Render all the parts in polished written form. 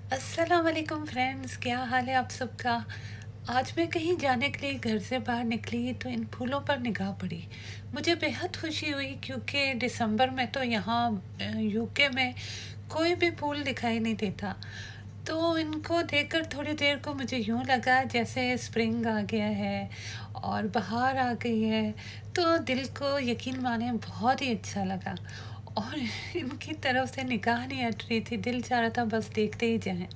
अस्सलाम वालेकुम फ्रेंड्स, क्या हाल है आप सबका। आज मैं कहीं जाने के लिए घर से बाहर निकली तो इन फूलों पर निगाह पड़ी। मुझे बेहद खुशी हुई क्योंकि दिसंबर में तो यहाँ यूके में कोई भी फूल दिखाई नहीं देता। तो इनको देखकर थोड़ी देर को मुझे यूँ लगा जैसे स्प्रिंग आ गया है और बहार आ गई है। तो दिल को यकीन माने बहुत ही अच्छा लगा और इनकी तरफ से निगाह नहीं हट रही थी, दिल चाह रहा था बस देखते ही जाएं।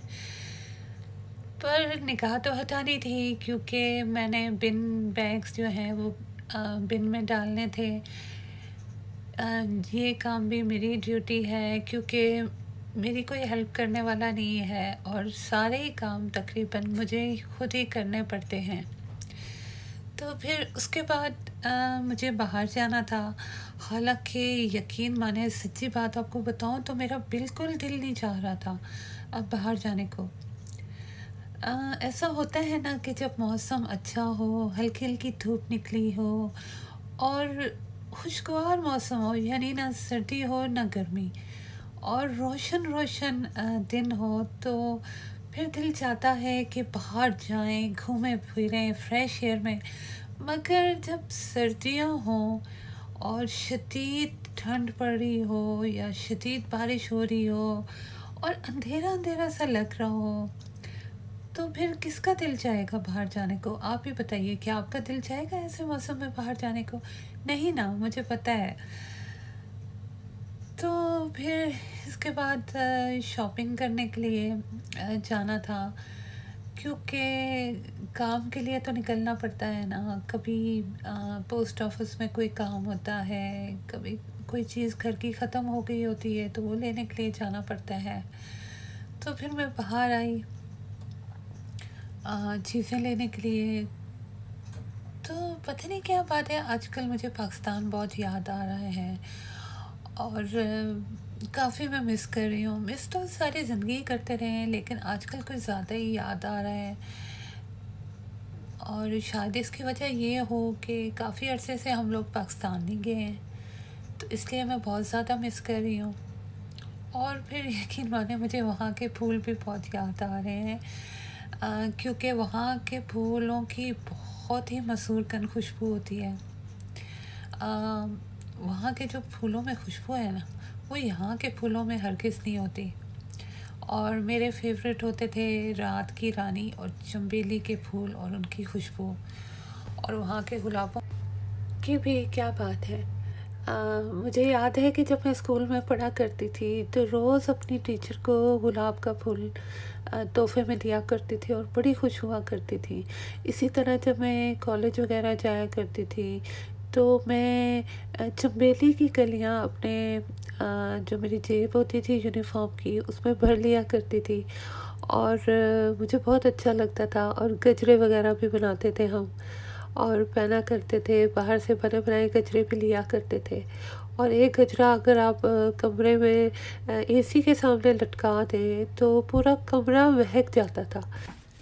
पर निगाह तो हटानी थी क्योंकि मैंने बिन बैग्स जो हैं वो बिन में डालने थे। ये काम भी मेरी ड्यूटी है क्योंकि मेरी कोई हेल्प करने वाला नहीं है और सारे ही काम तकरीबन मुझे खुद ही करने पड़ते हैं। तो फिर उसके बाद मुझे बाहर जाना था। हालांकि यकीन माने सच्ची बात आपको बताऊं तो मेरा बिल्कुल दिल नहीं चाह रहा था अब बाहर जाने को। ऐसा होता है ना कि जब मौसम अच्छा हो, हल्की हल्की धूप निकली हो और खुशगवार मौसम हो, यानी ना सर्दी हो ना गर्मी, और रोशन रोशन दिन हो, तो फिर दिल चाहता है कि बाहर जाएं, घूमें फिरें फ्रेश एयर में। मगर जब सर्दियां हों और शदीद ठंड पड़ रही हो या शदीद बारिश हो रही हो और अंधेरा अंधेरा सा लग रहा हो, तो फिर किसका दिल चाहेगा बाहर जाने को। आप ही बताइए, क्या आपका दिल चाहेगा ऐसे मौसम में बाहर जाने को? नहीं ना, मुझे पता है। तो फिर इसके बाद शॉपिंग करने के लिए जाना था क्योंकि काम के लिए तो निकलना पड़ता है ना। कभी पोस्ट ऑफिस में कोई काम होता है, कभी कोई चीज़ घर की ख़त्म हो गई होती है तो वो लेने के लिए जाना पड़ता है। तो फिर मैं बाहर आई चीज़ें लेने के लिए। तो पता नहीं क्या बात है, आजकल मुझे पाकिस्तान बहुत याद आ रहा है और काफ़ी मैं मिस कर रही हूँ। मिस तो सारी ज़िंदगी करते रहे हैं लेकिन आजकल कुछ ज़्यादा ही याद आ रहा है। और शायद इसकी वजह ये हो कि काफ़ी अरसे से हम लोग पाकिस्तान नहीं गए हैं, तो इसलिए मैं बहुत ज़्यादा मिस कर रही हूँ। और फिर यकीन माने मुझे वहाँ के फूल भी बहुत याद आ रहे हैं क्योंकि वहाँ के फूलों की बहुत ही मसूरकन खुशबू होती है। वहाँ के जो फूलों में खुशबू है ना, वो यहाँ के फूलों में हरगिज़ नहीं होती। और मेरे फेवरेट होते थे रात की रानी और चंबेली के फूल और उनकी खुशबू, और वहाँ के गुलाबों की भी क्या बात है। मुझे याद है कि जब मैं स्कूल में पढ़ा करती थी तो रोज़ अपनी टीचर को गुलाब का फूल तोहफे में दिया करती थी और बड़ी खुश हुआ करती थी। इसी तरह जब मैं कॉलेज वगैरह जाया करती थी तो मैं चंबेली की कलियाँ अपने जो मेरी जेब होती थी यूनिफॉर्म की उसमें भर लिया करती थी और मुझे बहुत अच्छा लगता था। और गजरे वगैरह भी बनाते थे हम और पहना करते थे, बाहर से बने बनाए गजरे भी लिया करते थे। और एक गजरा अगर आप कमरे में एसी के सामने लटका दें तो पूरा कमरा महक जाता था।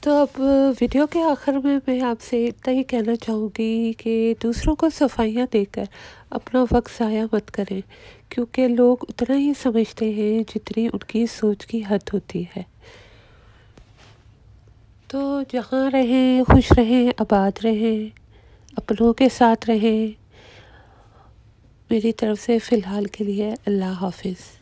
तो अब वीडियो के आखिर में मैं आपसे इतना ही कहना चाहूँगी कि दूसरों को सफाइयाँ देकर अपना वक्त ज़ाया मत करें, क्योंकि लोग उतना ही समझते हैं जितनी उनकी सोच की हद होती है। तो जहाँ रहें खुश रहें, आबाद रहें, अपनों के साथ रहें। मेरी तरफ से फ़िलहाल के लिए अल्लाह हाफिज़।